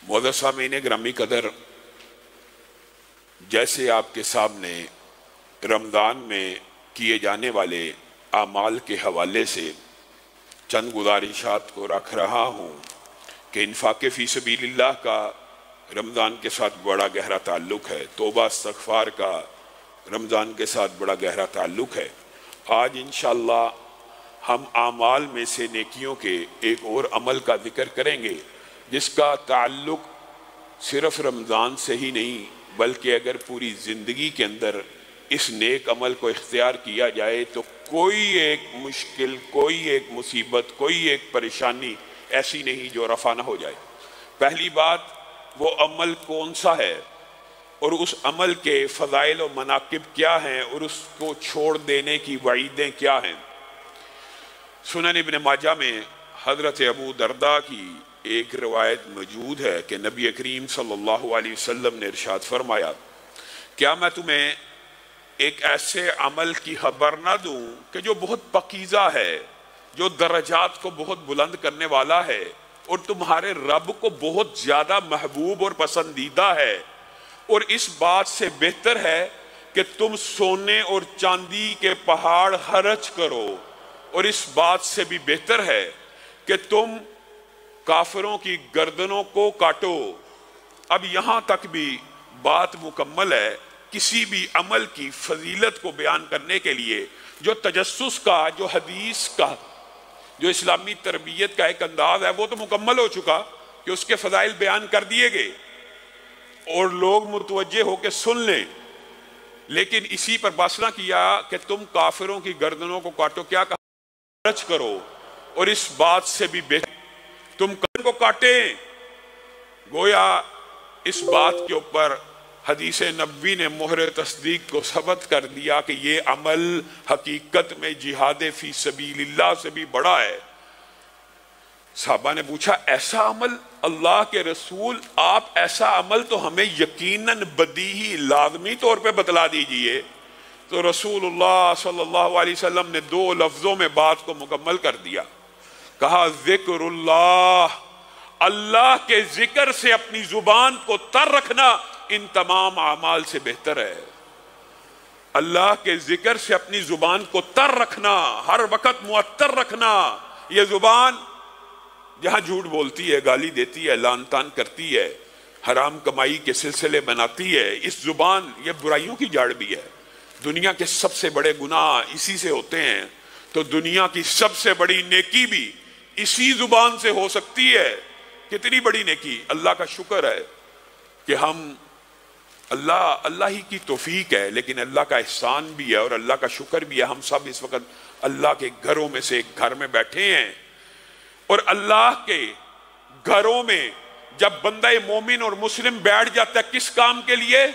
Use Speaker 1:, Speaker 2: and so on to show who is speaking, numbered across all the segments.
Speaker 1: معزز سامعین گرامی قدر، جیسے آپ کے سامنے رمضان میں کیے جانے والے اعمال کے حوالے سے چند گزارشات کو رکھ رہا ہوں کہ انفاق فی سبیل اللہ کا رمضان کے ساتھ بڑا گہرا تعلق ہے، توبہ استغفار کا رمضان کے ساتھ بڑا گہرا تعلق ہے۔ آج انشاءاللہ ہم اعمال میں سے نیکیوں کے ایک اور عمل کا ذکر کریں گے جس کا تعلق صرف رمضان سے ہی نہیں بلکہ اگر پوری زندگی کے اندر اس نیک عمل کو اختیار کیا جائے تو کوئی ایک مشکل، کوئی ایک مصیبت، کوئی ایک پریشانی ایسی نہیں جو رفع نہ ہو جائے۔ پہلی بات، وہ عمل کون سا ہے اور اس عمل کے فضائل و مناقب کیا ہیں اور اس کو چھوڑ دینے کی وعیدیں کیا ہیں۔ سنن ابن ماجہ میں حضرت ابو درداء کی ایک روایت موجود ہے کہ نبی کریم صلی اللہ علیہ وسلم نے ارشاد فرمایا، کیا میں تمہیں ایک ایسے عمل کی خبر نہ دوں کہ جو بہت پاکیزہ ہے، جو درجات کو بہت بلند کرنے والا ہے اور تمہارے رب کو بہت زیادہ محبوب اور پسندیدہ ہے، اور اس بات سے بہتر ہے کہ تم سونے اور چاندی کے پہاڑ خرچ کرو، اور اس بات سے بھی بہتر ہے کہ تم کافروں کی گردنوں کو کاٹو۔ اب یہاں تک بھی بات مکمل ہے۔ کسی بھی عمل کی فضیلت کو بیان کرنے کے لیے جو تجسس کا، جو حدیث کا، جو اسلامی تربیت کا ایک انداز ہے وہ تو مکمل ہو چکا کہ اس کے فضائل بیان کر دیے گئے اور لوگ متوجہ ہو کے سن لیں، لیکن اسی پر بس نہ کیا کہ تم کافروں کی گردنوں کو کاٹو، کیا کہا؟ خرچ کرو، اور اس بات سے بھی بہتر تم گردن کو کاٹیں۔ گویا اس بات کے اوپر حدیث نبوی نے مہر تصدیق کو ثبت کر دیا کہ یہ عمل حقیقت میں جہاد فی سبیل اللہ سے بھی بڑا ہے۔ صحابہ نے پوچھا، ایسا عمل؟ اللہ کے رسول، آپ ایسا عمل تو ہمیں یقیناً بدیہی لازمی طور پہ بتلا دیجئے۔ تو رسول اللہ صلی اللہ علیہ وسلم نے 2 لفظوں میں بات کو مکمل کر دیا، کہا ذکر اللہ، اللہ کے ذکر سے اپنی زبان کو تر رکھنا ان تمام اعمال سے بہتر ہے۔ اللہ کے ذکر سے اپنی زبان کو تر رکھنا، ہر وقت معطر رکھنا۔ یہ زبان جہاں جھوٹ بولتی ہے، گالی دیتی ہے، لعن طعن کرتی ہے، حرام کمائی کے سلسلے بناتی ہے، اس زبان یہ برائیوں کی جاڑ بھی ہے۔ دنیا کے سب سے بڑے گناہ اسی سے ہوتے ہیں، تو دنیا کی سب سے بڑی نیکی بھی اسی زبان سے ہو سکتی ہے۔ کتنی بڑی نیکی! اللہ کا شکر ہے کہ ہم اللہ ہی کی توفیق ہے، لیکن اللہ کا احسان بھی ہے اور اللہ کا شکر بھی ہے، ہم سب اس وقت اللہ کے گھروں میں سے ایک گھر میں بیٹھے ہیں، اور اللہ کے گھروں میں جب بندہ مومن اور مسلم بیٹھ جاتا ہے کس کام کے لیے؟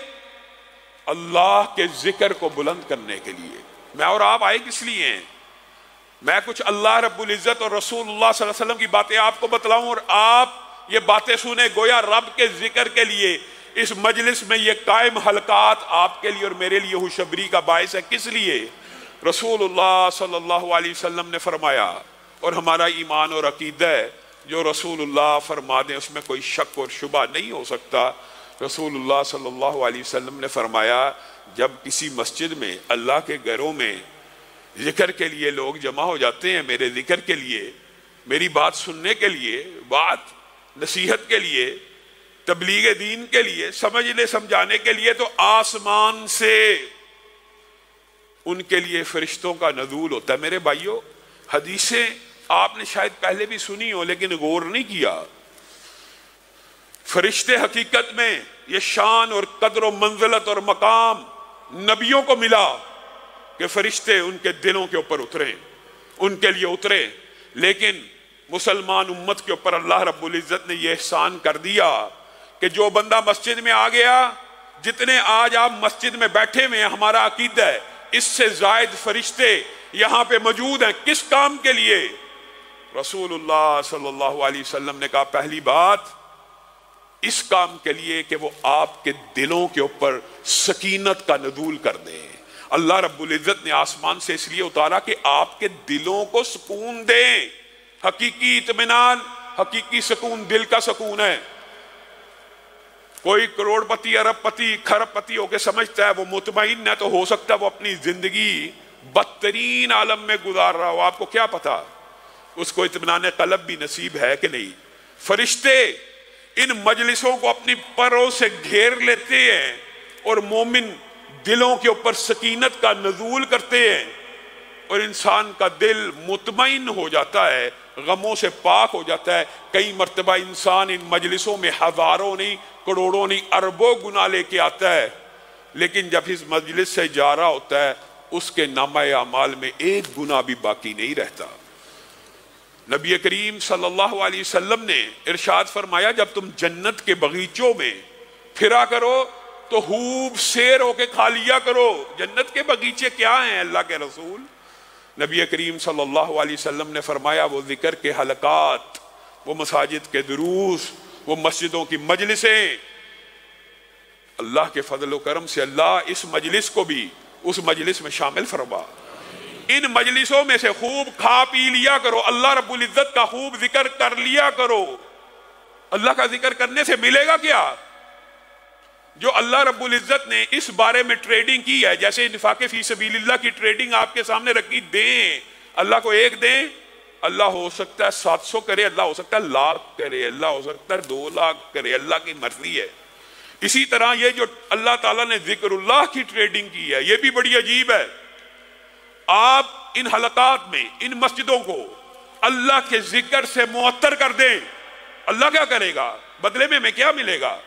Speaker 1: اللہ کے ذکر کو بلند کرنے کے لیے۔ میں اور آپ آئے کس لیے ہیں؟ میں کچھ اللہ رب العزت اور رسول اللہ صلی اللہ علیہ وسلم کی باتیں آپ کو بتلاؤں اور آپ یہ باتیں سنیں، گویا رب کے ذکر کے لیے اس مجلس میں یہ قائم حلقات آپ کے لیے اور میرے لیے خوشخبری کا باعث ہے۔ کس لیے؟ رسول اللہ صلی اللہ علیہ وسلم نے فرمایا، اور ہمارا ایمان اور عقیدہ ہے جو رسول اللہ فرما دیں اس میں کوئی شک اور شبہ نہیں ہو سکتا۔ رسول اللہ صلی اللہ علیہ وسلم نے فرمایا، جب کسی مسجد میں، اللہ کے گھروں میں ذکر کے لیے لوگ جمع ہو جاتے ہیں، میرے ذکر کے لیے، میری بات سننے کے لیے، بات نصیحت کے لیے، تبلیغ دین کے لیے، سمجھنے سمجھانے کے لیے، تو آسمان سے ان کے لیے فرشتوں کا نزول ہوتا ہے۔ میرے بھائیوں، حدیثیں آپ نے شاید پہلے بھی سنی ہو لیکن غور نہیں کیا۔ فرشتے حقیقت میں یہ شان اور قدر و منزلت اور مقام نبیوں کو ملا کہ فرشتے ان کے دلوں کے اوپر اتریں، ان کے لیے اترے، لیکن مسلمان امت کے اوپر اللہ رب العزت نے یہ احسان کر دیا کہ جو بندہ مسجد میں آ گیا، جتنے آج آپ مسجد میں بیٹھے ہوئے ہیں، ہمارا عقیدہ ہے اس سے زائد فرشتے یہاں پہ موجود ہیں۔ کس کام کے لیے؟ رسول اللہ صلی اللہ علیہ وسلم نے کہا، پہلی بات اس کام کے لیے کہ وہ آپ کے دلوں کے اوپر سکینت کا نزول کر دیں۔ اللہ رب العزت نے آسمان سے اس لیے اتارا کہ آپ کے دلوں کو سکون دیں۔ حقیقی اطمینان، حقیقی سکون دل کا سکون ہے۔ کوئی کروڑپتی اربپتی کھربپتی ہو کے سمجھتا ہے وہ مطمئن ہے، تو ہو سکتا ہے وہ اپنی زندگی بدترین عالم میں گزار رہا ہو، آپ کو کیا پتا اس کو اطمینان قلب بھی نصیب ہے کہ نہیں۔ فرشتے ان مجلسوں کو اپنی پروں سے گھیر لیتے ہیں اور مومن دلوں کے اوپر سکینت کا نزول کرتے ہیں اور انسان کا دل مطمئن ہو جاتا ہے، غموں سے پاک ہو جاتا ہے۔ کئی مرتبہ انسان ان مجلسوں میں ہزاروں نہیں، کروڑوں نہیں، اربوں گناہ لے کے آتا ہے، لیکن جب اس مجلس سے جا رہا ہوتا ہے اس کے نامہ اعمال میں ایک گناہ بھی باقی نہیں رہتا۔ نبی کریم صلی اللہ علیہ وسلم نے ارشاد فرمایا جب تم جنت کے باغیچوں میں پھرا کرو تو خوب سیر ہو کے کھا لیا کرو۔ جنت کے باغیچے کیا ہیں اللہ کے رسول؟ نبی کریم صلی اللہ علیہ وسلم نے فرمایا وہ ذکر کے حلقات، وہ مساجد کے دروس، وہ مسجدوں کی مجلسیں۔ اللہ کے فضل و کرم سے اللہ اس مجلس کو بھی اس مجلس میں شامل فرما۔ ان مجلسوں میں سے خوب کھا پی لیا کرو، اللہ رب العزت کا خوب ذکر کر لیا کرو۔ اللہ کا ذکر کرنے سے ملے گا کیا؟ جو اللہ رب العزت نے اس بارے میں ٹریڈنگ کی ہے، جیسے انفاق فی سبیل اللہ کی ٹریڈنگ آپ کے سامنے رکھی، دیں اللہ کو ایک دیں، اللہ ہو سکتا ہے 700 کرے، اللہ ہو سکتا ہے 1,00,000 کرے، اللہ ہو سکتا ہے 2,00,000 کرے، اللہ کی مرضی ہے۔ اسی طرح یہ جو اللہ تعالیٰ نے ذکر اللہ کی ٹریڈنگ کی ہے یہ بھی بڑی عجیب ہے۔ آپ ان حلقات میں ان مسجدوں کو اللہ کے ذکر سے معطر کر دیں، اللہ کیا کرے گا؟ بدلے میں ہمیں کیا ملے گا؟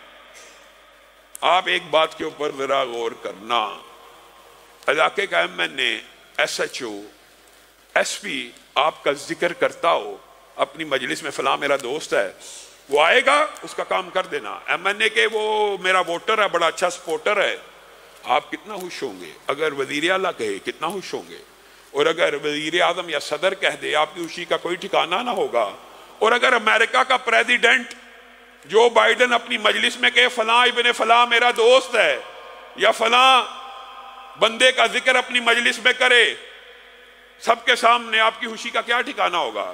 Speaker 1: آپ ایک بات کے اوپر ذرا غور کرنا، علاقے کا M N A, S H O, S P آپ کا ذکر کرتا ہو اپنی مجلس میں، فلاں میرا دوست ہے، وہ آئے گا اس کا کام کر دینا۔ ایم این اے کے وہ میرا ووٹر ہے، بڑا اچھا سپورٹر ہے، آپ کتنا خوش ہوں گے؟ اگر وزیر اعلیٰ کہے کتنا خوش ہوں گے؟ اور اگر وزیر اعظم یا صدر کہہ دے آپ کی خوشی کا کوئی ٹھکانہ نہ ہوگا۔ اور اگر امریکہ کا پریزیڈنٹ جو بائیڈن اپنی مجلس میں کہے فلاں ابن فلاں میرا دوست ہے، یا فلاں بندے کا ذکر اپنی مجلس میں کرے سب کے سامنے، آپ کی خوشی کا کیا ٹھکانہ ہوگا؟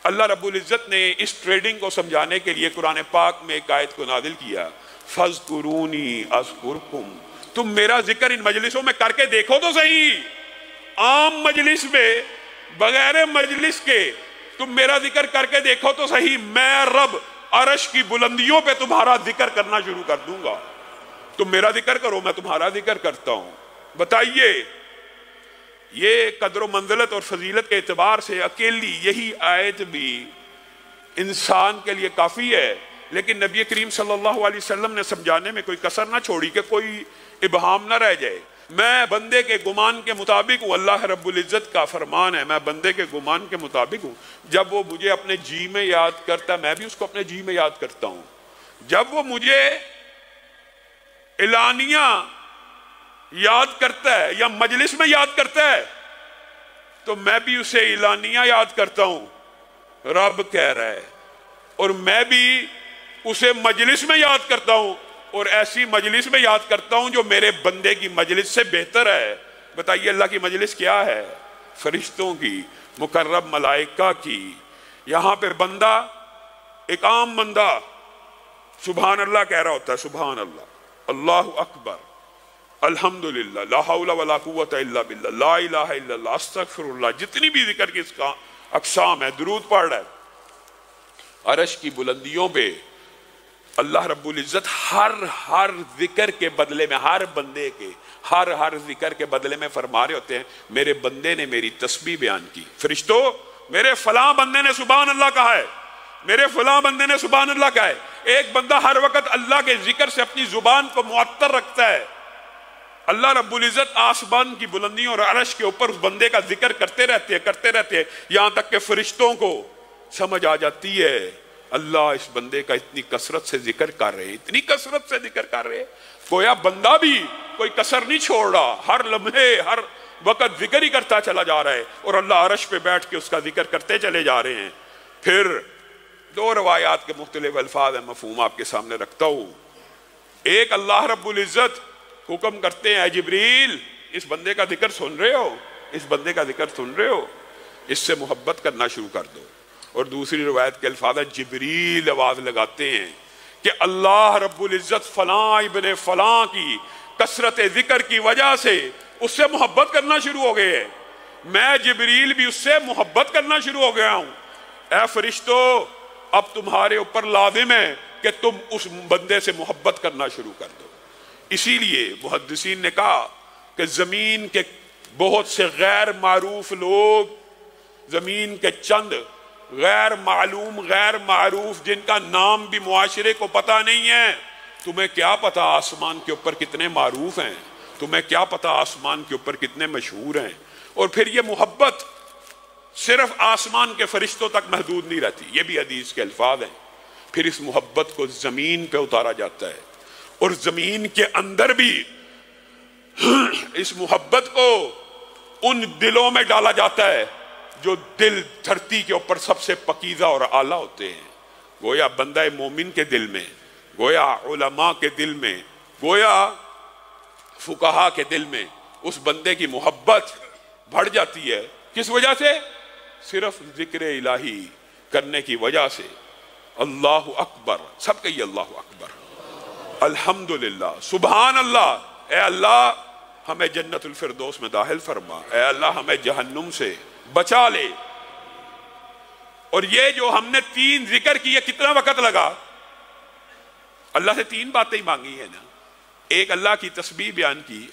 Speaker 1: اللہ رب العزت نے اس ٹریڈنگ کو سمجھانے کے لیے قرآن پاک میں ایک آیت کو نازل کیا، فَاذْكُرُونِي أَذْكُرْكُمْ، تم میرا ذکر ان مجلسوں میں کر کے دیکھو تو صحیح، عام مجلس میں بغیر مجلس کے تم میرا ذکر کر کے دیکھو تو صحیح، میں رب عرش کی بلندیوں پہ تمہارا ذکر کرنا شروع کر دوں گا۔ تم میرا ذکر کرو، میں تمہارا ذکر کرتا ہوں۔ بتائیے یہ قدر و منزلت اور فضیلت کے اعتبار سے اکیلی یہی آیت بھی انسان کے لیے کافی ہے، لیکن نبی کریم صلی اللہ علیہ وسلم نے سمجھانے میں کوئی کسر نہ چھوڑی کہ کوئی ابہام نہ رہ جائے۔ میں بندے کے گمان کے مطابق ہوں، اللہ رب العزت کا فرمان ہے میں بندے کے گمان کے مطابق ہوں۔ جب وہ مجھے اپنے جی میں یاد کرتا ہے میں بھی اس کو اپنے جی میں یاد کرتا ہوں۔ جب وہ مجھے اعلانیہ یاد کرتا ہے یا مجلس میں یاد کرتا ہے تو میں بھی اسے اعلانیہ یاد کرتا ہوں، رب کہہ رہا ہے، اور میں بھی اسے مجلس میں یاد کرتا ہوں، اور ایسی مجلس میں یاد کرتا ہوں جو میرے بندے کی مجلس سے بہتر ہے۔ بتائیے اللہ کی مجلس کیا ہے؟ فرشتوں کی، مقرب ملائکہ کی۔ یہاں پہ بندہ، ایک عام بندہ سبحان اللہ کہہ رہا ہوتا ہے، سبحان اللہ، اللہ اکبر، الحمدللہ، لا حول ولا قوت الا باللہ، لا الہ الا اللہ، استغفر اللہ، جتنی بھی ذکر کی اس کا اقسام ہے، درود پڑھ رہا ہے۔ عرش کی بلندیوں پہ اللہ رب العزت ہر ذکر کے بدلے میں، ہر بندے کے ہر ذکر کے بدلے میں فرما رہے ہوتے ہیں میرے بندے نے میری تسبیح بیان کی۔ فرشتوں میرے فلاں بندے نے سبحان اللہ کہا ہے، میرے فلاں بندے نے سبحان اللہ کہا ہے۔ ایک بندہ ہر وقت اللہ کے ذکر سے اپنی زبان کو معطر رکھتا ہے، اللہ رب العزت آسمان کی بلندیوں اور عرش کے اوپر اس بندے کا ذکر کرتے رہتے ہیں یہاں تک کہ فرشتوں کو سمجھ آ جاتی ہے اللہ اس بندے کا اتنی کثرت سے ذکر کر رہے، اتنی کثرت سے ذکر کر رہے، گویا بندہ بھی کوئی کسر نہیں چھوڑ رہا، ہر لمحے ہر وقت ذکر ہی کرتا چلا جا رہا ہے، اور اللہ عرش پہ بیٹھ کے اس کا ذکر کرتے چلے جا رہے ہیں۔ پھر دو روایات کے مختلف الفاظ ہیں، مفہوم آپ کے سامنے رکھتا ہوں۔ ایک، اللہ رب العزت حکم کرتے ہیں، اے جبریل اس بندے کا ذکر سن رہے ہو، اس بندے کا ذکر سن رہے ہو، اس سے محبت کرنا شروع کر دو۔ اور دوسری روایت کے الفاظ ہیں، جبریل آواز لگاتے ہیں کہ اللہ رب العزت فلاں ابن فلاں کی کثرت ذکر کی وجہ سے اس سے محبت کرنا شروع ہو گئے ہیں، میں جبریل بھی اس سے محبت کرنا شروع ہو گیا ہوں۔ اے فرشتو، اب تمہارے اوپر لازم ہے کہ تم اس بندے سے محبت کرنا شروع کر دو۔ اسی لیے محدثین نے کہا کہ زمین کے بہت سے غیر معروف لوگ، زمین کے چند غیر معلوم غیر معروف جن کا نام بھی معاشرے کو پتہ نہیں ہے، تمہیں کیا پتا آسمان کے اوپر کتنے معروف ہیں، تمہیں کیا پتا آسمان کے اوپر کتنے مشہور ہیں۔ اور پھر یہ محبت صرف آسمان کے فرشتوں تک محدود نہیں رہتی، یہ بھی حدیث کے الفاظ ہیں، پھر اس محبت کو زمین پہ اتارا جاتا ہے، اور زمین کے اندر بھی اس محبت کو ان دلوں میں ڈالا جاتا ہے جو دل دھرتی کے اوپر سب سے پکیزہ اور اعلیٰ ہوتے ہیں۔ گویا بندہ مومن کے دل میں، گویا علماء کے دل میں، گویا فقہا کے دل میں اس بندے کی محبت بڑھ جاتی ہے۔ کس وجہ سے؟ صرف ذکر الہی کرنے کی وجہ سے۔ اللہ اکبر، سب کہیے اللہ اکبر، الحمدللہ، سبحان اللہ۔ اے اللہ ہمیں جنت الفردوس میں داخل فرما، اے اللہ ہمیں جہنم سے بچا لے۔ اور یہ جو ہم نے 3 ذکر کیے، کتنا وقت لگا؟ اللہ سے 3 باتیں ہی مانگی ہیں نا۔ ایک اللہ کی تسبیح بیان کی،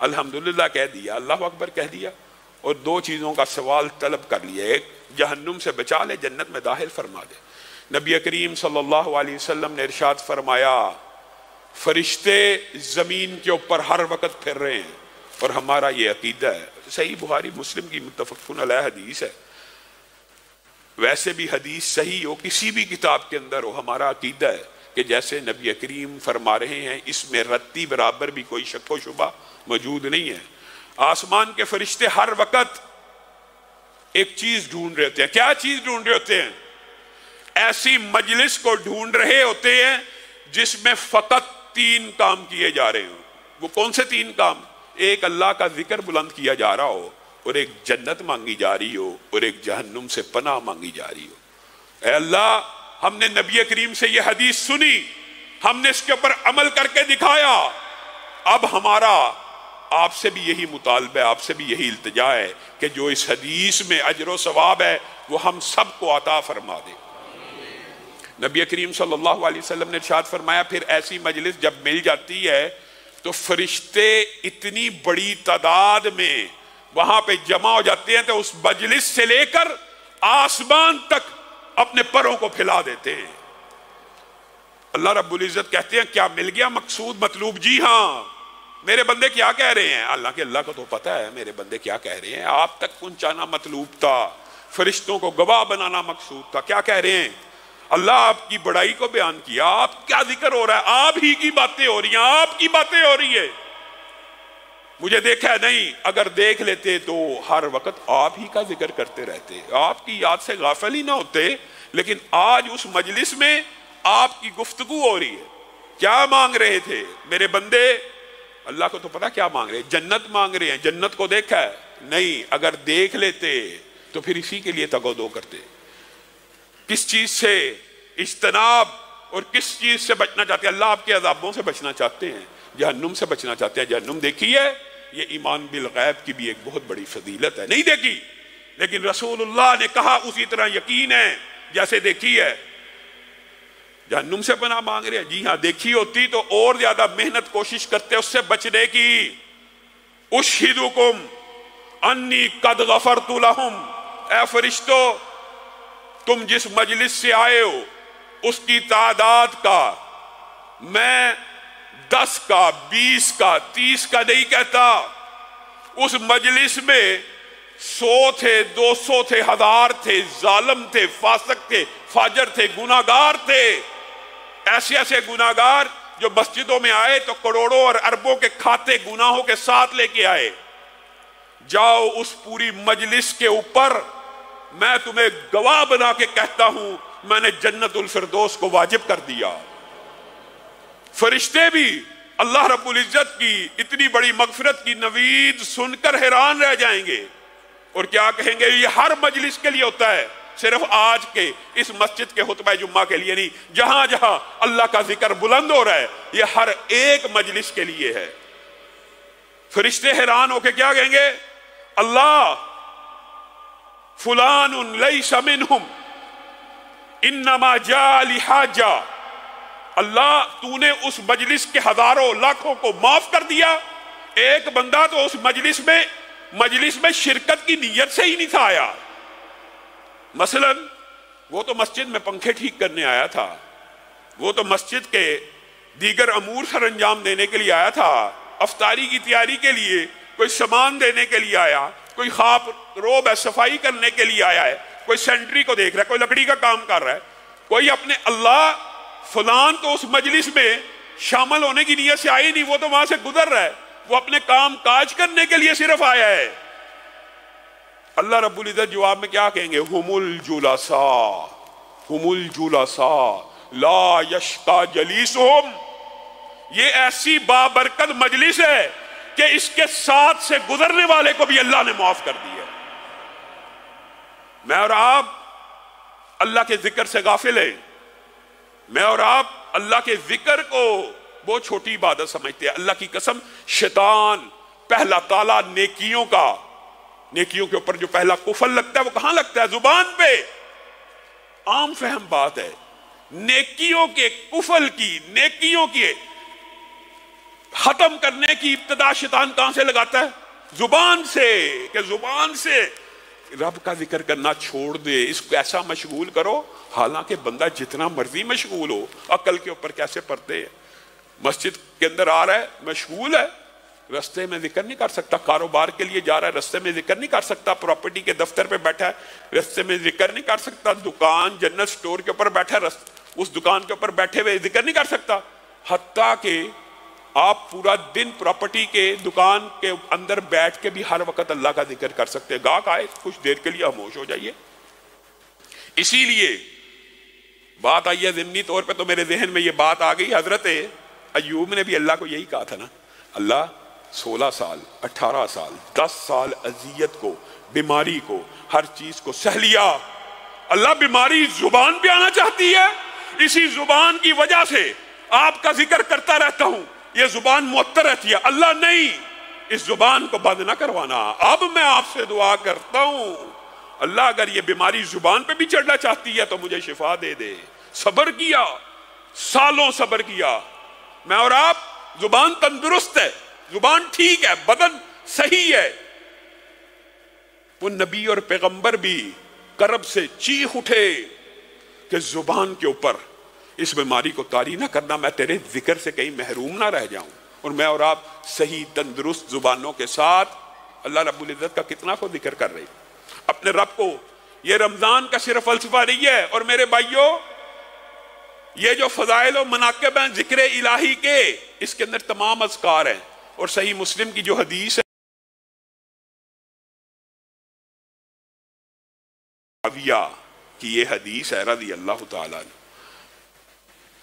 Speaker 1: الحمدللہ کہہ دیا، اللہ اکبر کہہ دیا، اور 2 چیزوں کا سوال طلب کر لیا، ایک جہنم سے بچا لے، جنت میں داخل فرما دے۔ نبی کریم صلی اللہ علیہ وسلم نے ارشاد فرمایا، فرشتے زمین کے اوپر ہر وقت پھر رہے ہیں، اور ہمارا یہ عقیدہ ہے، صحیح بخاری مسلم کی متفقن علیہ حدیث ہے، ویسے بھی حدیث صحیح ہو کسی بھی کتاب کے اندر ہو، ہمارا عقیدہ ہے کہ جیسے نبی کریم فرما رہے ہیں، اس میں رتی برابر بھی کوئی شک و شبہ موجود نہیں ہے۔ آسمان کے فرشتے ہر وقت ایک چیز ڈھونڈ رہے ہوتے ہیں۔ کیا چیز ڈھونڈ رہے ہوتے ہیں؟ ایسی مجلس کو ڈھونڈ رہے ہوتے ہیں جس میں فقط 3 کام کیے جا رہے ہوں۔ وہ کون سے 3 کام؟ ایک اللہ کا ذکر بلند کیا جا رہا ہو، اور ایک جنت مانگی جا رہی ہو، اور ایک جہنم سے پناہ مانگی جا رہی ہو۔ اے اللہ، ہم نے نبی کریم سے یہ حدیث سنی، ہم نے اس کے اوپر عمل کر کے دکھایا، اب ہمارا آپ سے بھی یہی مطالبہ ہے، آپ سے بھی یہی التجا ہے کہ جو اس حدیث میں اجر و ثواب ہے وہ ہم سب کو عطا فرما دے۔ نبی کریم صلی اللہ علیہ وسلم نے ارشاد فرمایا، پھر ایسی مجلس جب مل جاتی ہے تو فرشتے اتنی بڑی تعداد میں وہاں پہ جمع ہو جاتے ہیں تو اس مجلس سے لے کر آسمان تک اپنے پروں کو پھیلا دیتے ہیں۔ اللہ رب العزت کہتے ہیں، کیا مل گیا مقصود مطلوب؟ جی ہاں، میرے بندے کیا کہہ رہے ہیں؟ اللہ کو تو پتہ ہے میرے بندے کیا کہہ رہے ہیں، آپ تک پہنچانا مطلوب تھا، فرشتوں کو گواہ بنانا مقصود تھا۔ کیا کہہ رہے ہیں؟ اللہ آپ کی بڑائی کو بیان کیا، آپ کیا ذکر ہو رہا ہے؟ آپ ہی کی باتیں ہو رہی ہیں، آپ کی باتیں ہو رہی ہے، مجھے دیکھا ہے نہیں؟ اگر دیکھ لیتے تو ہر وقت آپ ہی کا ذکر کرتے رہتے، آپ کی یاد سے غافل ہی نہ ہوتے۔ لیکن آج اس مجلس میں آپ کی گفتگو ہو رہی ہے۔ کیا مانگ رہے تھے میرے بندے؟ اللہ کو تو پتا کیا مانگ رہے ہیں، جنت مانگ رہے ہیں۔ جنت کو دیکھا ہے نہیں؟ اگر دیکھ لیتے تو پھر اسی کے لیے تگودو کرتے۔ کس چیز سے اجتناب اور کس چیز سے بچنا چاہتے ہیں؟ اللہ آپ کے عذابوں سے بچنا چاہتے ہیں، جہنم سے بچنا چاہتے ہیں۔ جہنم دیکھی ہے؟ یہ ایمان بالغیب کی بھی ایک بہت بڑی فضیلت ہے۔ نہیں دیکھی، لیکن رسول اللہ نے کہا اسی طرح یقین ہے جیسے دیکھی ہے۔ جہنم سے پناہ مانگ رہے ہیں، جی ہاں، دیکھی ہوتی تو اور زیادہ محنت کوشش کرتے اس سے بچنے کی۔ اشہدکم انی قد غفرت لہم، اے فرشتو تم جس مجلس سے آئے ہو اس کی تعداد کا میں 10 کا 20 کا 30 کا نہیں کہتا، اس مجلس میں 100 تھے، 200 تھے، 1000 تھے، ظالم تھے، فاسق تھے، فاجر تھے، گناہگار تھے، ایسے ایسے گناہگار جو مسجدوں میں آئے تو کروڑوں اور اربوں کے کھاتے گناہوں کے ساتھ لے کے آئے۔ جاؤ اس پوری مجلس کے اوپر میں تمہیں گواہ بنا کے کہتا ہوں، میں نے جنت الفردوس کو واجب کر دیا۔ فرشتے بھی اللہ رب العزت کی اتنی بڑی مغفرت کی نوید سن کر حیران رہ جائیں گے، اور کیا کہیں گے؟ یہ ہر مجلس کے لیے ہوتا ہے، صرف آج کے اس مسجد کے خطبہ جمعہ کے لیے نہیں، جہاں جہاں اللہ کا ذکر بلند ہو رہا ہے یہ ہر ایک مجلس کے لیے ہے۔ فرشتے حیران ہو کے کیا کہیں گے؟ اللہ فلان لیس منہم انما جاء لحاجہ، اللہ تو نے اس مجلس کے ہزاروں لاکھوں کو معاف کر دیا، ایک بندہ تو اس مجلس میں شرکت کی نیت سے ہی نہیں تھا آیا۔ مثلا وہ تو مسجد میں پنکھے ٹھیک کرنے آیا تھا، وہ تو مسجد کے دیگر امور سر انجام دینے کے لیے آیا تھا، افطاری کی تیاری کے لیے کوئی سامان دینے کے لیے آیا، کوئی خواب روب ہے صفائی کرنے کے لیے آیا ہے، کوئی سینٹری کو دیکھ رہا ہے، کوئی لکڑی کا کام کر رہا ہے، کوئی اپنے اللہ فلان تو اس مجلس میں شامل ہونے کی نیت سے آئی نہیں، وہ تو وہاں سے گزر رہا ہے، وہ اپنے کام کاج کرنے کے لیے صرف آیا ہے۔ اللہ رب العزت جواب میں کیا کہیں گے؟ ہم الجلساء لا یشقی جلیسہم، یہ ایسی بابرکت مجلس ہے کہ اس کے ساتھ سے گزرنے والے کو بھی اللہ نے معاف کر دیا۔ میں اور آپ اللہ کے ذکر سے غافل ہیں، میں اور آپ اللہ کے ذکر کو بہت چھوٹی عبادت سمجھتے ہیں۔ اللہ کی قسم شیطان پہلا تالا نیکیوں کے اوپر جو پہلا کفل لگتا ہے وہ کہاں لگتا ہے؟ زبان پہ۔ عام فہم بات ہے، نیکیوں کے کفل کی، نیکیوں کی ختم کرنے کی ابتدا شیطان کہاں سے لگاتا ہے؟ زبان سے، کہ زبان سے رب کا ذکر کرنا چھوڑ دے، اس کو ایسا مشغول کرو، حالانکہ بندہ جتنا مرضی مشغول ہو، عقل کے اوپر کیسے پڑتے ہیں؟ مسجد کے اندر آ رہا ہے مشغول ہے، رستے میں ذکر نہیں کر سکتا، کاروبار کے لیے جا رہا ہے رستے میں ذکر نہیں کر سکتا، پراپرٹی کے دفتر پہ بیٹھا ہے رستے میں ذکر نہیں کر سکتا، دکان جنرل سٹور کے اوپر بیٹھا ہے اس دکان کے اوپر بیٹھے ہوئے ذکر نہیں کر سکتا، حتیٰ کہ آپ پورا دن پراپرٹی کے دکان کے اندر بیٹھ کے بھی ہر وقت اللہ کا ذکر کر سکتے ہیں۔ گاہک آئے کچھ دیر کے لیے خاموش ہو جائیے۔ اسی لیے بات آئی ہے ضمنی طور پہ تو میرے ذہن میں یہ بات آ گئی، حضرت ایوب نے بھی اللہ کو یہی کہا تھا نا، اللہ 16 سال 18 سال 10 سال اذیت کو، بیماری کو، ہر چیز کو سہ لیا، اللہ بیماری زبان پہ آنا چاہتی ہے، اسی زبان کی وجہ سے آپ کا ذکر کرتا رہتا ہوں، یہ زبان معطر رہتی ہے، اللہ نہیں اس زبان کو بند نہ کروانا۔ اب میں آپ سے دعا کرتا ہوں اللہ اگر یہ بیماری زبان پہ بھی چڑھنا چاہتی ہے تو مجھے شفا دے دے۔ صبر کیا، سالوں صبر کیا، میں اور آپ زبان تندرست ہے، زبان ٹھیک ہے، بدن صحیح ہے، وہ نبی اور پیغمبر بھی کرب سے چیخ اٹھے کہ زبان کے اوپر اس بیماری کو طاری نہ کرنا، میں تیرے ذکر سے کہیں محروم نہ رہ جاؤں۔ اور میں اور آپ صحیح تندرست زبانوں کے ساتھ اللہ رب العزت کا کتنا کو ذکر کر رہے ہیں اپنے رب کو۔ یہ رمضان کا صرف فلسفہ نہیں ہے، اور میرے بھائیوں یہ جو فضائل و مناقب ہیں ذکر الہی کے، اس کے اندر تمام اذکار ہیں، اور صحیح مسلم کی جو حدیث ہے معاویہ کی یہ حدیث ہے رضی اللہ تعالیٰ عنہ،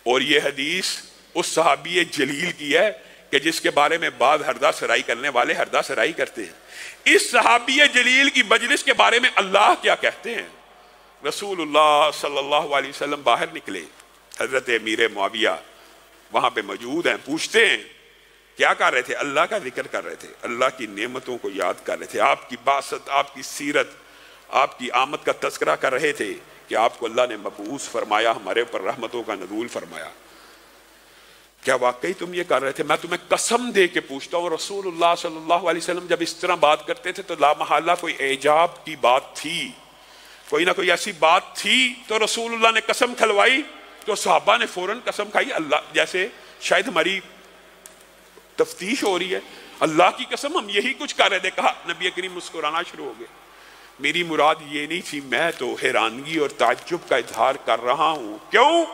Speaker 1: اور یہ حدیث اس صحابی جلیل کی ہے کہ جس کے بارے میں بعض ہردہ سرائی کرنے والے ہردہ سرائی کرتے ہیں۔ اس صحابی جلیل کی مجلس کے بارے میں اللہ کیا کہتے ہیں؟ رسول اللہ صلی اللہ علیہ وسلم باہر نکلے، حضرت امیر معاویہ وہاں پہ موجود ہیں، پوچھتے ہیں کیا کر رہے تھے؟ اللہ کا ذکر کر رہے تھے، اللہ کی نعمتوں کو یاد کر رہے تھے، آپ کی باسط، آپ کی سیرت، آپ کی آمد کا تذکرہ کر رہے تھے کہ آپ کو اللہ نے مبعوث فرمایا، ہمارے اوپر رحمتوں کا نزول فرمایا۔ کیا واقعی تم یہ کر رہے تھے؟ میں تمہیں قسم دے کے پوچھتا ہوں، رسول اللہ صلی اللہ علیہ وسلم جب اس طرح بات کرتے تھے تو لا محالہ کوئی اعجاب کی بات تھی، کوئی نہ کوئی ایسی بات تھی، تو رسول اللہ نے قسم کھلوائی تو صحابہ نے فوراً قسم کھائی، اللہ جیسے شاید ہماری تفتیش ہو رہی ہے، اللہ کی قسم ہم یہی کچھ کر رہے تھے۔ کہا نبی کریم مسکرانا شروع ہو گئے، میری مراد یہ نہیں تھی، میں تو حیرانگی اور تعجب کا اظہار کر رہا ہوں۔ کیوں؟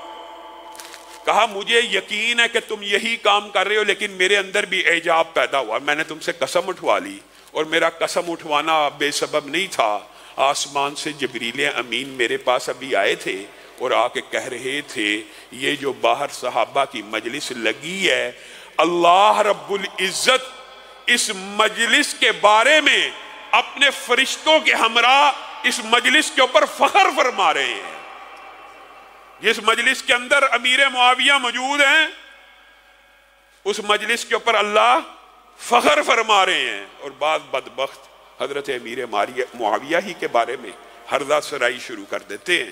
Speaker 1: کہا مجھے یقین ہے کہ تم یہی کام کر رہے ہو، لیکن میرے اندر بھی اعجاب پیدا ہوا، میں نے تم سے قسم اٹھوا لی، اور میرا قسم اٹھوانا بے سبب نہیں تھا۔ آسمان سے جبریل امین میرے پاس ابھی آئے تھے اور آ کے کہہ رہے تھے یہ جو باہر صحابہ کی مجلس لگی ہے، اللہ رب العزت اس مجلس کے بارے میں اپنے فرشتوں کے ہمراہ اس مجلس کے اوپر فخر فرما رہے ہیں. جس مجلس کے اندر امیر معاویہ موجود ہیں اس مجلس کے اوپر اللہ فخر فرما رہے ہیں، اور بعض بدبخت حضرت امیر معاویہ ہی کے بارے میں ہرزہ سرائی شروع کر دیتے ہیں.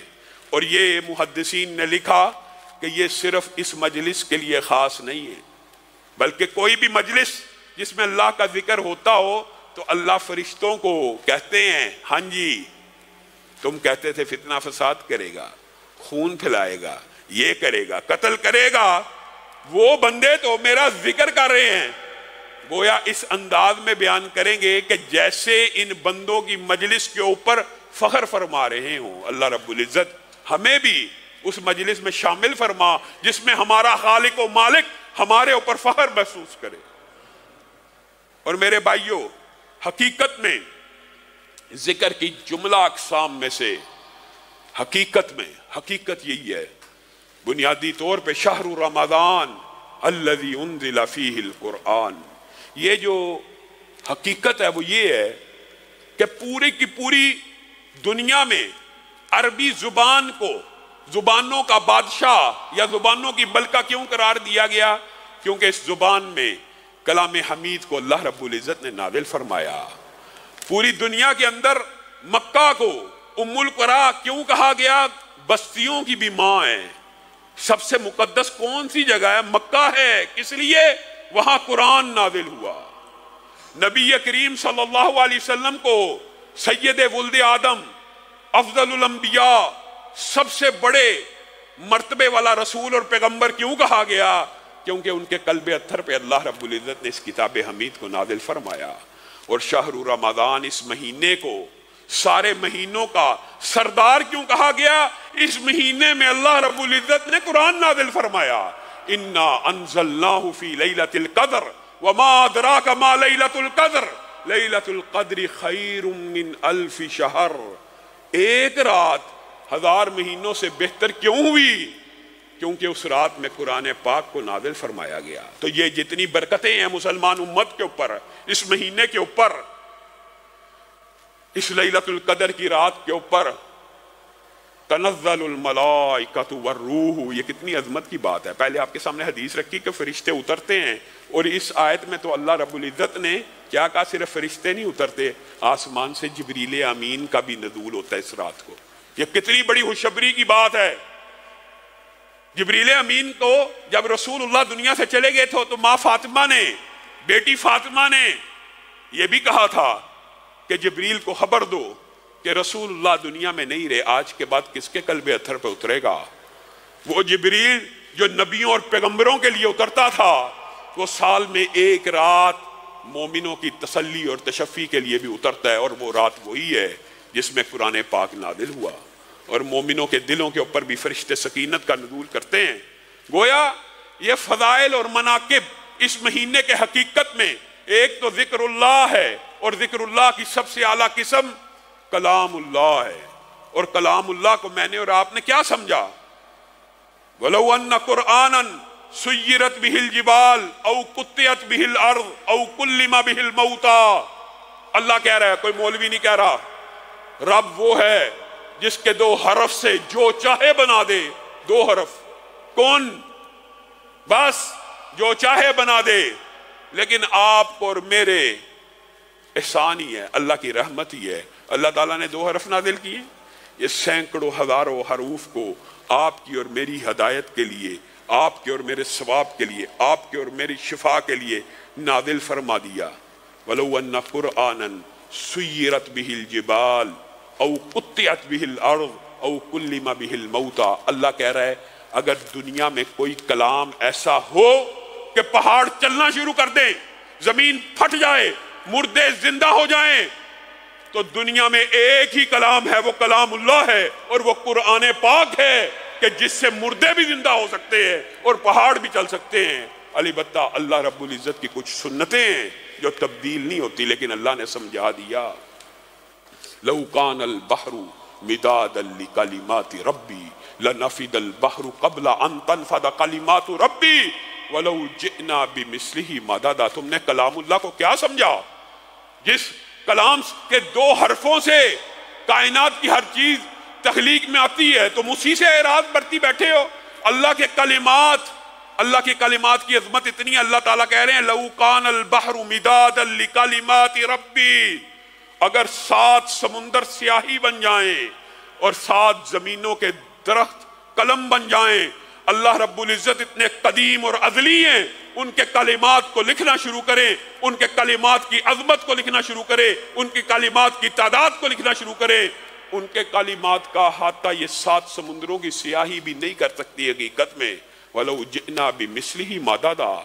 Speaker 1: اور یہ محدثین نے لکھا کہ یہ صرف اس مجلس کے لیے خاص نہیں ہے، بلکہ کوئی بھی مجلس جس میں اللہ کا ذکر ہوتا ہو تو اللہ فرشتوں کو کہتے ہیں ہاں جی تم کہتے تھے فتنہ فساد کرے گا، خون پھیلائے گا، یہ کرے گا، قتل کرے گا، وہ بندے تو میرا ذکر کر رہے ہیں. گویا اس انداز میں بیان کریں گے کہ جیسے ان بندوں کی مجلس کے اوپر فخر فرما رہے ہوں. اللہ رب العزت ہمیں بھی اس مجلس میں شامل فرما جس میں ہمارا خالق و مالک ہمارے اوپر فخر محسوس کرے. اور میرے بھائیوں، حقیقت میں ذکر کی جملہ اقسام میں سے حقیقت یہی ہے بنیادی طور پہ شہر رمضان الذی انزل فیہ القرآن. یہ جو حقیقت ہے وہ یہ ہے کہ پوری کی پوری دنیا میں عربی زبان کو زبانوں کا بادشاہ یا زبانوں کی ملکہ کیوں قرار دیا گیا؟ کیونکہ اس زبان میں کلام حمید کو اللہ رب العزت نے نازل فرمایا. پوری دنیا کے اندر مکہ کو ام القریٰ کیوں کہا گیا؟ بستیوں کی بھی ماں ہے. سب سے مقدس کون سی جگہ ہے؟ مکہ ہے. کس لیے؟ وہاں قرآن نازل ہوا. نبی کریم صلی اللہ علیہ وسلم کو سید ولد آدم، افضل الانبیاء، سب سے بڑے مرتبے والا رسول اور پیغمبر کیوں کہا گیا؟ کیونکہ ان کے قلب اطہر پہ اللہ رب العزت نے اس کتاب حمید کو نازل فرمایا. اور شہر رمضان، اس مہینے کو سارے مہینوں کا سردار کیوں کہا گیا؟ اس مہینے میں اللہ رب العزت نے قرآن نازل فرمایا. انا انزلناہ فی لیلۃ القدر وما ادراک ما لیلۃ القدر لیلۃ القدر خیر من الف شہر. ایک رات 1000 مہینوں سے بہتر کیوں ہوئی؟ کیونکہ اس رات میں قرآن پاک کو نازل فرمایا گیا. تو یہ جتنی برکتیں ہیں مسلمان امت کے اوپر، اس مہینے کے اوپر، اس لیلۃ القدر کی رات کے اوپر، تنزل الملائکۃ والروح، یہ کتنی عظمت کی بات ہے. پہلے آپ کے سامنے حدیث رکھی کہ فرشتے اترتے ہیں، اور اس آیت میں تو اللہ رب العزت نے کیا کہا؟ صرف فرشتے نہیں اترتے، آسمان سے جبریل امین کا بھی نزول ہوتا ہے اس رات کو. یہ کتنی بڑی خوشخبری کی بات ہے. جبریل امین کو جب رسول اللہ دنیا سے چلے گئے تھے تو ماں فاطمہ نے، بیٹی فاطمہ نے یہ بھی کہا تھا کہ جبریل کو خبر دو کہ رسول اللہ دنیا میں نہیں رہے، آج کے بعد کس کے قلب اطہر پہ اترے گا؟ وہ جبریل جو نبیوں اور پیغمبروں کے لیے اترتا تھا، وہ سال میں ایک رات مومنوں کی تسلی اور تشفی کے لیے بھی اترتا ہے، اور وہ رات وہی ہے جس میں قرآن پاک نازل ہوا. اور مومنوں کے دلوں کے اوپر بھی فرشتے سکینت کا نزول کرتے ہیں. گویا یہ فضائل اور مناقب اس مہینے کے حقیقت میں ایک تو ذکر اللہ ہے، اور ذکر اللہ کی سب سے اعلیٰ قسم کلام اللہ ہے. اور کلام اللہ کو میں نے اور آپ نے کیا سمجھا؟ وَلَوْ أَنَّ قُرْآنًا سُيِّرَتْ بِهِ الْجِبَالُ أَوْ قُطِّعَتْ بِهِ الْأَرْضُ أَوْ كُلِّمَ بِهِ الْمَوْتَى. اللہ کہہ رہا ہے، کوئی مولوی نہیں کہہ رہا. رب وہ ہے جس کے 2 حرف سے جو چاہے بنا دے. 2 حرف. کون؟ بس جو چاہے بنا دے. لیکن آپ کو اور میرے احسان ہی ہے، اللہ کی رحمت ہی ہے. اللہ تعالیٰ نے 2 حرف نازل کیے. یہ سینکڑوں ہزاروں حروف کو آپ کی اور میری ہدایت کے لیے، آپ کے اور میرے ثواب کے لیے، آپ کے اور میری شفا کے لیے نازل فرما دیا. وَلَوْ أَنَّ قُرْآنًا سُيِّرَتْ بِهِ الْجِبَالُ او قطعت به الارض او کلم به الموتى. اللہ کہہ رہا ہے اگر دنیا میں کوئی کلام ایسا ہو کہ پہاڑ چلنا شروع کر دیں، زمین پھٹ جائے، مردے زندہ ہو جائیں، تو دنیا میں ایک ہی کلام ہے، وہ کلام اللہ ہے، اور وہ قرآن پاک ہے کہ جس سے مردے بھی زندہ ہو سکتے ہیں اور پہاڑ بھی چل سکتے ہیں. البتہ اللہ رب العزت کی کچھ سنتیں ہیں جو تبدیل نہیں ہوتی، لیکن اللہ نے سمجھا دیا. لو کان البحر مدادا لکلمات ربی لنفد البحر قبل ان تنفد کلمات ربی ولو جئنا بمثلہ مددا. تم نے کلام اللہ کو کیا سمجھا؟ جس کلام کے 2 حرفوں سے کائنات کی ہر چیز تخلیق میں آتی ہے، تم اسی سے اعراض برتی بیٹھے ہو۔ اللہ کے کلمات کی عظمت اتنی ہے، اللہ تعالیٰ کہہ رہے ہیں لَوْ كَانَ الْبَحْرُ مِدَادًا لِكَلِمَاتِ رَبِّي، اگر 7 سمندر سیاہی بن جائیں اور 7 زمینوں کے درخت قلم بن جائیں، اللہ رب العزت اتنے قدیم اور ازلی ہیں، ان کے کلمات کو لکھنا شروع کریں، ان کے کلمات کی عظمت کو لکھنا شروع کریں، ان کی کلمات کی تعداد کو لکھنا شروع کریں، ان کے کلمات کا احاطہ یہ 7 سمندروں کی سیاہی بھی نہیں کر سکتی حقیقت میں۔ وَلَوْ جِئْنَا بِمِثْلِهِ مَدَدًا،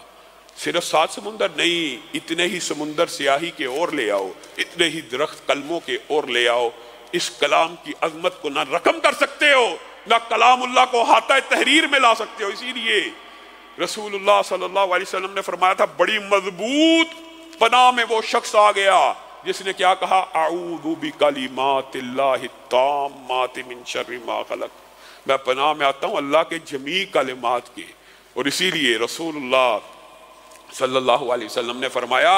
Speaker 1: صرف 7 سمندر نہیں، اتنے ہی سمندر سیاہی کے اور لے آؤ، اتنے ہی درخت قلموں کے اور لے آؤ، اس کلام کی عظمت کو نہ رقم کر سکتے ہو، نہ کلام اللہ کو احاطہ تحریر میں لا سکتے ہو۔ اسی لیے رسول اللہ صلی اللہ علیہ وسلم نے فرمایا تھا بڑی مضبوط پناہ میں وہ شخص آ گیا جس نے کیا کہا، اعوذ بکلمات اللہ التامات من شر ما خلق، میں پناہ میں آتا ہوں اللہ کے جمیع کلمات کے۔ اور اسی لیے رسول اللہ صلی اللہ علیہ وسلم نے فرمایا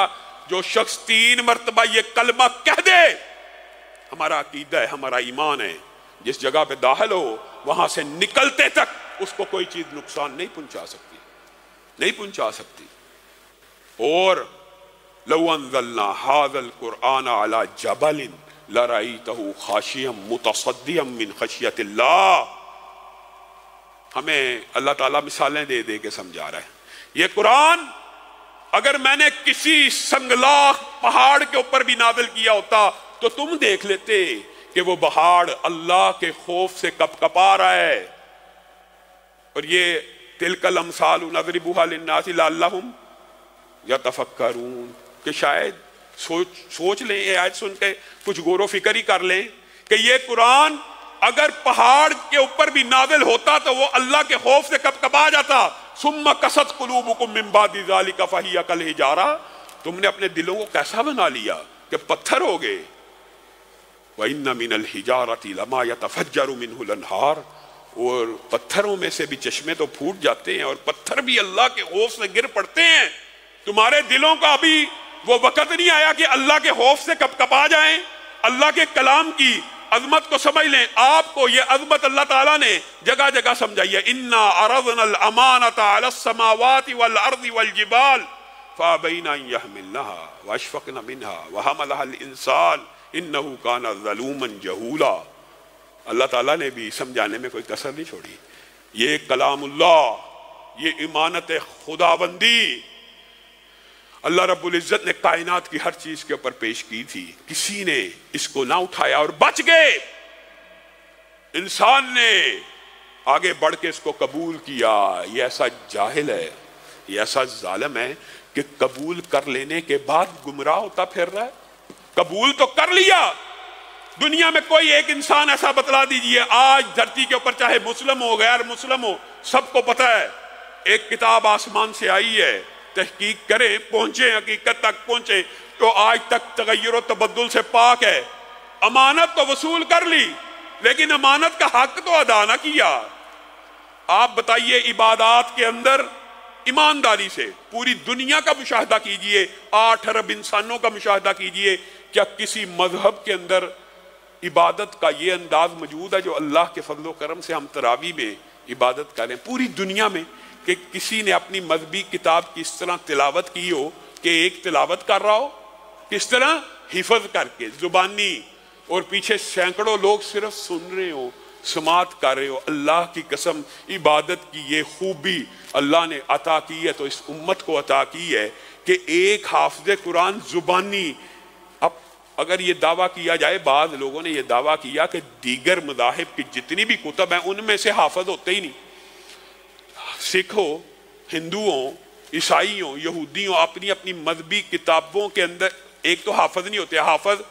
Speaker 1: جو شخص 3 مرتبہ یہ کلمہ کہہ دے، ہمارا عقیدہ ہے، ہمارا ایمان ہے، جس جگہ پہ داخل ہو وہاں سے نکلتے تک اس کو کوئی چیز نقصان نہیں پہنچا سکتی۔ اور لو انزلنا هذا القرآن على جبل لرأيته خاشعا متصدعا من خشیۃ اللہ، ہمیں اللہ تعالیٰ مثالیں دے دے کے سمجھا رہا ہے، یہ قرآن اگر میں نے کسی سنگلاخ پہاڑ کے اوپر بھی نازل کیا ہوتا تو تم دیکھ لیتے کہ وہ پہاڑ اللہ کے خوف سے کپ کپا رہا ہے۔ اور یہ تلک الامثال نضربها للناس لعلهم یتفکرون، کہ شاید سوچ لیں، یہ آیت سن کے کچھ غور و فکر ہی کر لیں کہ یہ قرآن اگر پہاڑ کے اوپر بھی نازل ہوتا تو وہ اللہ کے خوف سے کب کبا جاتا۔ ثم قست قلوبکم من بعد ذلک فہی کالحجارہ، تم نے اپنے دلوں کو کیسا بنا لیا کہ پتھر ہو گئے۔ وَإِنَّ مِنَ الْحِجَارَةِ لَمَا يَتَفَجَّرُ مِنْهُ الْأَنْهَارُ، اور پتھروں میں سے بھی چشمے تو پھوٹ جاتے ہیں اور پتھر بھی اللہ کے خوف سے گر پڑتے ہیں۔ تمہارے دلوں کا ابھی وہ وقت نہیں آیا کہ اللہ کے خوف سے کب کپا جائیں، اللہ کے کلام کی عظمت کو سمجھ لیں۔ آپ کو یہ عظمت اللہ تعالیٰ نے جگہ جگہ سمجھائی ہے، اِنَّا عَرَضْنَا الْأَمَانَةَ عَلَى السَّمَاوَاتِ وَالْأَرْضِ وَالْجِبَالِ فَأَبَيْنَ أَن يَحْمِلْنَهَا وَأَشْفَقْنَ مِنْهَا وَحَمَلَهَا الْإِنسَانُ إِنَّهُ كَانَ ظَلُومًا جَهُولًا۔ اللہ تعالیٰ نے بھی سمجھانے میں کوئی کسر نہیں چھوڑی۔ یہ کلام اللہ، یہ امانت خداوندی اللہ رب العزت نے کائنات کی ہر چیز کے اوپر پیش کی تھی، کسی نے اس کو نہ اٹھایا اور بچ گئے۔ انسان نے آگے بڑھ کے اس کو قبول کیا۔ یہ ایسا جاہل ہے، یہ ایسا ظالم ہے کہ قبول کر لینے کے بعد گمراہ ہوتا پھر رہا ہے۔ قبول تو کر لیا، دنیا میں کوئی ایک انسان ایسا بتلا دیجئے آج دھرتی کے اوپر، چاہے مسلم ہو غیر مسلم ہو، سب کو پتہ ہے ایک کتاب آسمان سے آئی ہے، تحقیق کریں، پہنچیں، حقیقت تک پہنچیں، تو آج تک تغیر و تبدل سے پاک ہے۔ امانت تو وصول کر لی لیکن امانت کا حق تو ادا نہ کیا۔ آپ بتائیے عبادات کے اندر ایمانداری سے پوری دنیا کا مشاہدہ کیجئے، 8 ارب انسانوں کا مشاہدہ کیجئے، کیا کسی مذہب کے اندر عبادت کا یہ انداز موجود ہے جو اللہ کے فضل و کرم سے ہم تراویح میں عبادت کریں پوری دنیا میں، کہ کسی نے اپنی مذہبی کتاب کی اس طرح تلاوت کی ہو کہ ایک تلاوت کر رہا ہو، کس طرح حفظ کر کے زبانی، اور پیچھے سینکڑوں لوگ صرف سن رہے ہو، سماعت کر رہے ہو۔ اللہ کی قسم عبادت کی یہ خوبی اللہ نے عطا کی ہے تو اس امت کو عطا کی ہے کہ ایک حافظ قرآن زبانی، اب اگر یہ دعویٰ کیا جائے، بعض لوگوں نے یہ دعویٰ کیا کہ دیگر مذاہب کی جتنی بھی کتب ہیں ان میں سے حافظ ہوتے ہی نہیں، سکھ ہو، ہندو ہوں، عیسائی ہوں، یہودی ہوں، اپنی اپنی مذہبی کتابوں کے اندر ایک تو حافظ نہیں ہوتے، حافظ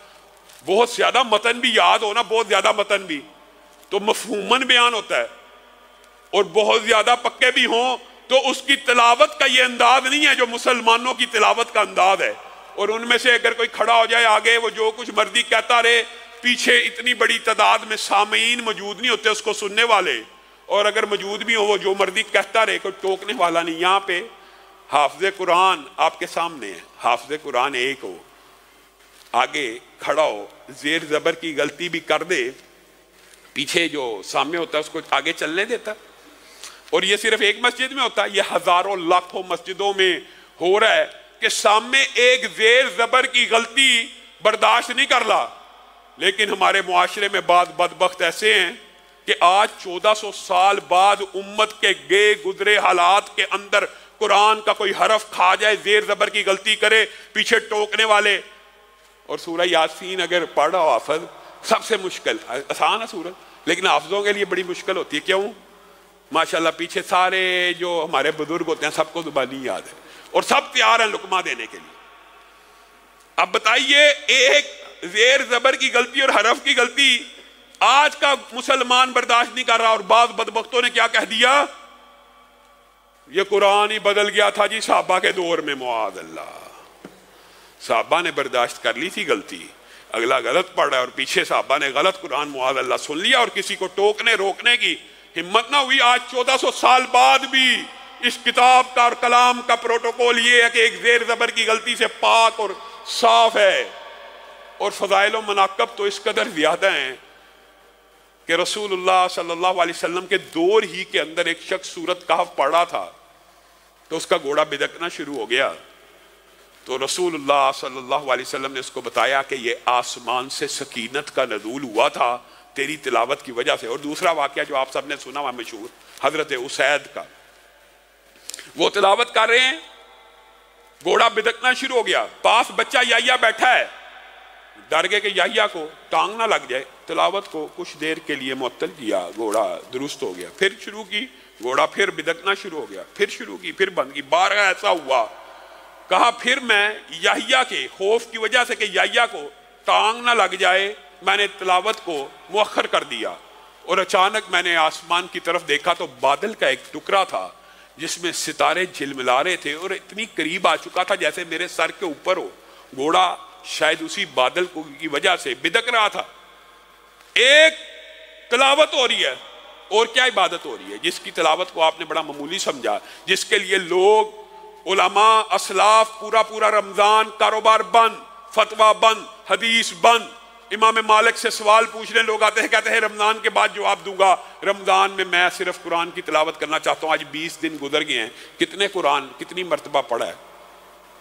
Speaker 1: بہت زیادہ متن بھی یاد ہونا، بہت زیادہ متن بھی تو مفہوماً بیان ہوتا ہے، اور بہت زیادہ پکے بھی ہوں تو اس کی تلاوت کا یہ انداز نہیں ہے جو مسلمانوں کی تلاوت کا انداز ہے۔ اور ان میں سے اگر کوئی کھڑا ہو جائے آگے، وہ جو کچھ مرضی کہتا رہے، پیچھے اتنی بڑی تعداد میں سامعین موجود نہیں ہوتے اس کو سننے والے، اور اگر موجود بھی ہو وہ جو مرضی کہتا رہے، کوئی ٹوکنے والا نہیں۔ یہاں پہ حافظ قرآن آپ کے سامنے ہے، حافظ قرآن ایک ہو، آگے کھڑا ہو، زیر زبر کی غلطی بھی کر دے، پیچھے جو سامنے ہوتا ہے اس کو آگے چلنے دیتا؟ اور یہ صرف ایک مسجد میں ہوتا ہے، یہ ہزاروں لاکھوں مسجدوں میں ہو رہا ہے کہ سامنے ایک زیر زبر کی غلطی برداشت نہیں کر رہا، لیکن ہمارے معاشرے میں بعض بدبخت ایسے ہیں کہ آج 1400 سال بعد امت کے گئے گزرے حالات کے اندر قرآن کا کوئی حرف کھا جائے، زیر زبر کی غلطی کرے، پیچھے ٹوکنے والے. اور سورہ یاسین اگر پڑھا ہو حافظ، سب سے مشکل، آسان ہے سورت لیکن حافظوں کے لیے بڑی مشکل ہوتی ہے. کیوں؟ ماشاءاللہ پیچھے سارے جو ہمارے بزرگ ہوتے ہیں سب کو زبانی یاد ہے اور سب تیار ہیں لقمہ دینے کے لیے. اب بتائیے ایک زیر زبر کی غلطی اور حرف کی غلطی آج کا مسلمان برداشت نہیں کر رہا، اور بعض بدبختوں نے کیا کہہ دیا؟ یہ قرآن ہی بدل گیا تھا جی صحابہ کے دور میں. معاذ اللہ، صحابہ نے برداشت کر لی تھی غلطی، اگلا غلط پڑھ رہا ہے اور پیچھے صحابہ نے غلط قرآن معاذ اللہ سن لیا اور کسی کو ٹوکنے روکنے کی ہمت نہ ہوئی. آج 1400 سال بعد بھی اس کتاب کا اور کلام کا پروٹوکول یہ ہے کہ ایک زیر زبر کی غلطی سے پاک اور صاف ہے. اور فضائل و مناقب تو اس قدر زیادہ ہیں کہ رسول اللہ صلی اللہ علیہ وسلم کے دور ہی کے اندر ایک شخص سورۃ کہف پڑھا تھا تو اس کا گھوڑا بدکنا شروع ہو گیا. تو رسول اللہ صلی اللہ علیہ وسلم نے اس کو بتایا کہ یہ آسمان سے سکینت کا نزول ہوا تھا تیری تلاوت کی وجہ سے. اور دوسرا واقعہ جو آپ سب نے سنا ہوا مشہور، حضرت اسید کا، وہ تلاوت کر رہے ہیں، گھوڑا بدکنا شروع ہو گیا، پاس بچہ یحییٰ بیٹھا ہے، ڈر گئے کہ یحییٰ کو ٹانگ نہ لگ جائے، تلاوت کو کچھ دیر کے لیے معطل کیا، گھوڑا درست ہو گیا، پھر شروع کی، گھوڑا پھر بدکنا شروع ہو گیا، پھر شروع کی، پھر بند کی، بارہ ایسا ہوا. کہا پھر میں یحییٰ کے خوف کی وجہ سے کہ یحییٰ کو ٹانگ نہ لگ جائے میں نے تلاوت کو مؤخر کر دیا. اور اچانک میں نے آسمان کی طرف دیکھا تو بادل کا ایک ٹکڑا تھا جس میں ستارے جھلملا رہے تھے اور اتنی قریب آ چکا تھا جیسے میرے سر کے اوپر ہو. گھوڑا شاید اسی بادل کی وجہ سے بدک رہا تھا. ایک تلاوت ہو رہی ہے اور کیا عبادت ہو رہی ہے جس کی تلاوت کو آپ نے بڑا معمولی سمجھا، جس کے لیے لوگ علماء اسلاف پورا رمضان کاروبار بند، فتویٰ بند، حدیث بند. امام مالک سے سوال پوچھنے لوگ آتے ہیں، کہتے ہیں رمضان کے بعد جواب دوں گا، رمضان میں صرف قرآن کی تلاوت کرنا چاہتا ہوں. آج 20 دن گزر گئے ہیں، کتنے قرآن کتنی مرتبہ پڑھا ہے،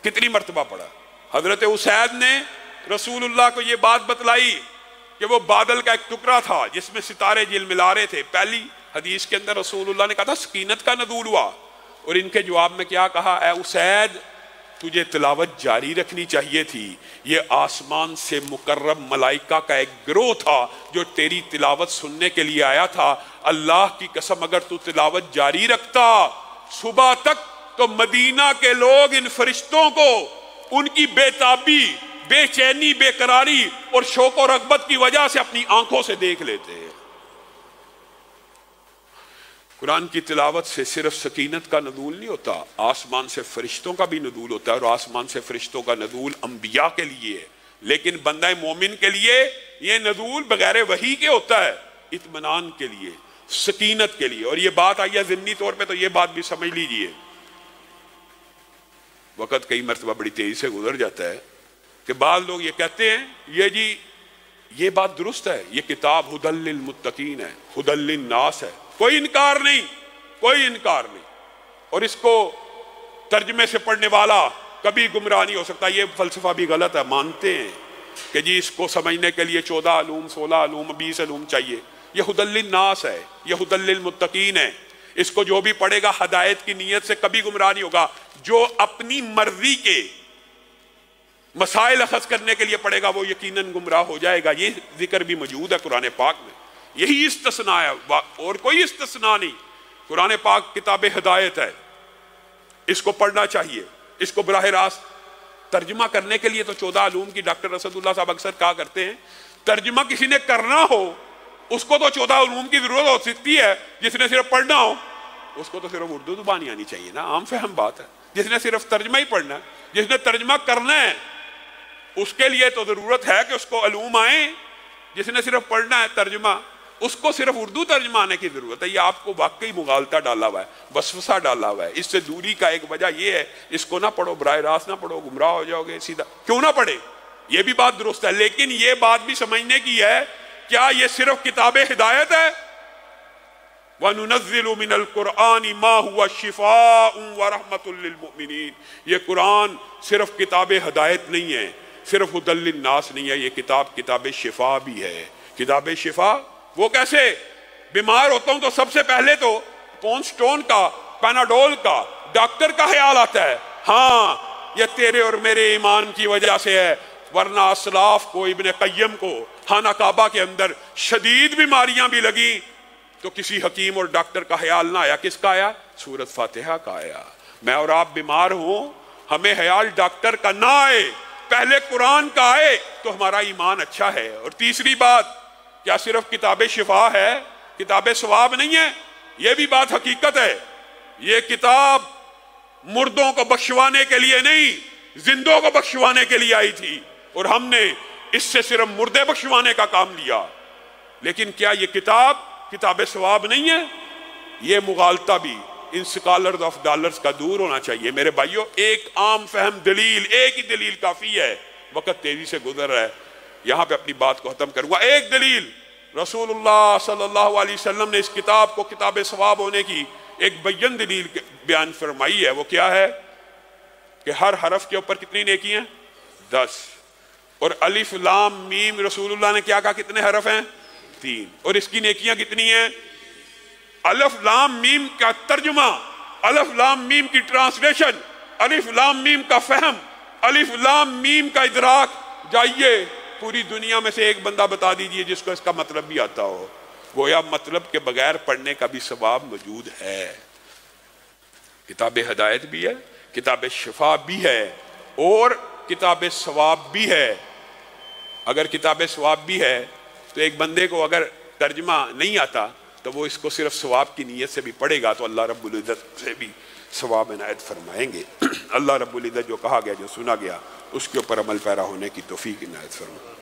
Speaker 1: کتنی مرتبہ پڑھا. حضرت اسید نے رسول اللہ کو یہ بات بتلائی کہ وہ بادل کا ایک ٹکڑا تھا جس میں ستارے جھلملا رہے تھے. پہلی حدیث کے اندر رسول اللہ نے کہا تھا سکینت کا نزول ہوا، اور ان کے جواب میں کیا کہا؟ اے اسید تجھے تلاوت جاری رکھنی چاہیے تھی، یہ آسمان سے مکرم ملائکہ کا ایک گروہ تھا جو تیری تلاوت سننے کے لیے آیا تھا. اللہ کی قسم اگر تو تلاوت جاری رکھتا صبح تک تو مدینہ کے لوگ ان فرشتوں کو ان کی بے تابی، بے چینی، بے قراری اور شوق و رغبت کی وجہ سے اپنی آنکھوں سے دیکھ لیتے. قرآن کی تلاوت سے صرف سکینت کا نزول نہیں ہوتا، آسمان سے فرشتوں کا بھی نزول ہوتا ہے، اور آسمان سے فرشتوں کا نزول انبیاء کے لیے ہے. لیکن بندہ مومن کے لیے یہ نزول بغیر وحی کے ہوتا ہے، اطمینان کے لیے، سکینت کے لیے. اور یہ بات آئی ہے ضمنی طور پہ تو یہ بات بھی سمجھ لیجئے. وقت کئی مرتبہ بڑی تیزی سے گزر جاتا ہے کہ بعض لوگ یہ کہتے ہیں یہ جی یہ بات درست ہے، یہ کتاب ہدی للمتقین ہے، ہدی للناس ہے، کوئی انکار نہیں، کوئی انکار نہیں. اور اس کو ترجمے سے پڑھنے والا کبھی گمراہ نہیں ہو سکتا. یہ فلسفہ بھی غلط ہے. مانتے ہیں کہ جی اس کو سمجھنے کے لیے 14 علوم، 16 علوم، 20 علوم چاہیے. یہ ہدی للناس ہے، یہ ہدی للمتقین ہے. اس کو جو بھی پڑھے گا ہدایت کی نیت سے کبھی گمراہ نہیں ہوگا. جو اپنی مرضی کے مسائل اخذ کرنے کے لیے پڑھے گا وہ یقیناً گمراہ ہو جائے گا. یہ ذکر بھی موجود ہے قرآن پاک میں. یہی استثناء ہے اور کوئی استثناء نہیں. قرآن پاک کتاب ہدایت ہے، اس کو پڑھنا چاہیے. اس کو براہ راست ترجمہ کرنے کے لیے تو 14 علوم کی ڈاکٹر اسد اللہ صاحب اکثر کہا کرتے ہیں ترجمہ کسی نے کرنا ہو اس کو تو 14 علوم کی ضرورت ہو سکتی ہے. جس نے صرف پڑھنا ہو اس کو تو صرف اردو زبان آنی چاہیے نا، عام فہم بات ہے. جس نے صرف ترجمہ ہی پڑھنا ہے، جس نے ترجمہ کرنا ہے اس کے لیے تو ضرورت ہے کہ اس کو علوم آئیں. جس نے صرف پڑھنا ہے ترجمہ اس کو صرف اردو ترجمہ آنے کی ضرورت ہے. یہ آپ کو واقعی مغالطہ ڈالا ہوا ہے، وسوسہ ڈالا ہوا ہے. اس سے دوری کا ایک وجہ یہ ہے اس کو نہ پڑھو، براہ راست نہ پڑھو، گمراہ ہو جاؤ گے. سیدھا کیوں نہ پڑھے؟ یہ بھی بات درست ہے، لیکن یہ بات بھی سمجھنے کی ہے، کیا یہ صرف کتاب ہدایت ہے؟ وَنُنَزِّلُ مِنَ الْقُرْآنِ مَا هُوَ شِفَاءٌ وَرَحْمَةٌ لِّلْمُؤْمِنِينَ۔ یہ قرآن صرف کتاب ہدایت نہیں ہے، صرف ہدی للناس نہیں ہے، یہ کتاب شفا بھی ہے۔ کتاب شفا وہ کیسے؟ بیمار ہوتا ہوں تو سب سے پہلے تو پونسٹون کا، پیناڈول کا، ڈاکٹر کا خیال آتا ہے، ہاں یہ تیرے اور میرے ایمان کی وجہ سے ہے، ورنہ اسلاف کو، ابن قیم کو خانہ کعبہ کے اندر شدید بیماریاں بھی لگیں تو کسی حکیم اور ڈاکٹر کا خیال نہ آیا، کس کا آیا؟ سورۃ فاتحہ کا آیا۔ میں اور آپ بیمار ہوں، ہمیں خیال ڈاکٹر کا نہ آئے، پہلے قرآن کا آئے تو ہمارا ایمان اچھا ہے۔ اور تیسری بات، کیا صرف کتاب شفا ہے، کتاب ثواب نہیں ہے؟ یہ بھی بات حقیقت ہے، یہ کتاب مردوں کو بخشوانے کے لیے نہیں، زندوں کو بخشوانے کے لیے آئی تھی، اور ہم نے اس سے صرف مردے بخشوانے کا کام لیا۔ لیکن کیا یہ کتاب ثواب نہیں ہے؟ یہ مغالطہ بھی ان سکالرز آف ڈالرز کا دور ہونا چاہیے۔ میرے بھائیوں، ایک عام فہم دلیل، ایک ہی دلیل کافی ہے، وقت تیزی سے گزر رہا ہے، یہاں پہ اپنی بات کو ختم کروں گا۔ ایک دلیل، رسول اللہ صلی اللہ علیہ وسلم نے اس کتاب کو کتاب ثواب ہونے کی ایک بیان دلیل بیان فرمائی ہے، وہ کیا ہے؟ کہ ہر حرف کے اوپر کتنی نیکی ہیں؟ 10۔ اور الف لام میم رسول اللہ نے کیا کہا کتنے حرف ہیں؟ 3۔ اور اس کی نیکیاں کتنی ہیں؟ الف لام میم کا ترجمہ، الف لام میم کی ٹرانسلیشن، الف لام میم کا فہم، الف لام میم کا ادراک۔ جائیے پوری دنیا میں سے ایک بندہ بتا دیجئے جس کو اس کا مطلب بھی آتا ہو۔ گویا مطلب کے بغیر پڑھنے کا بھی ثواب موجود ہے۔ کتاب ہدایت بھی ہے، کتاب شفا بھی ہے، اور کتاب ثواب بھی ہے۔ اگر کتاب ثواب بھی ہے تو ایک بندے کو اگر ترجمہ نہیں آتا تو وہ اس کو صرف ثواب کی نیت سے بھی پڑھے گا تو اللہ رب العزت سے بھی ثواب عنایت فرمائیں گے۔ اللہ رب العزت جو کہا گیا، جو سنا گیا، اس کے اوپر عمل پیرا ہونے کی توفیق عنایت فرمائے۔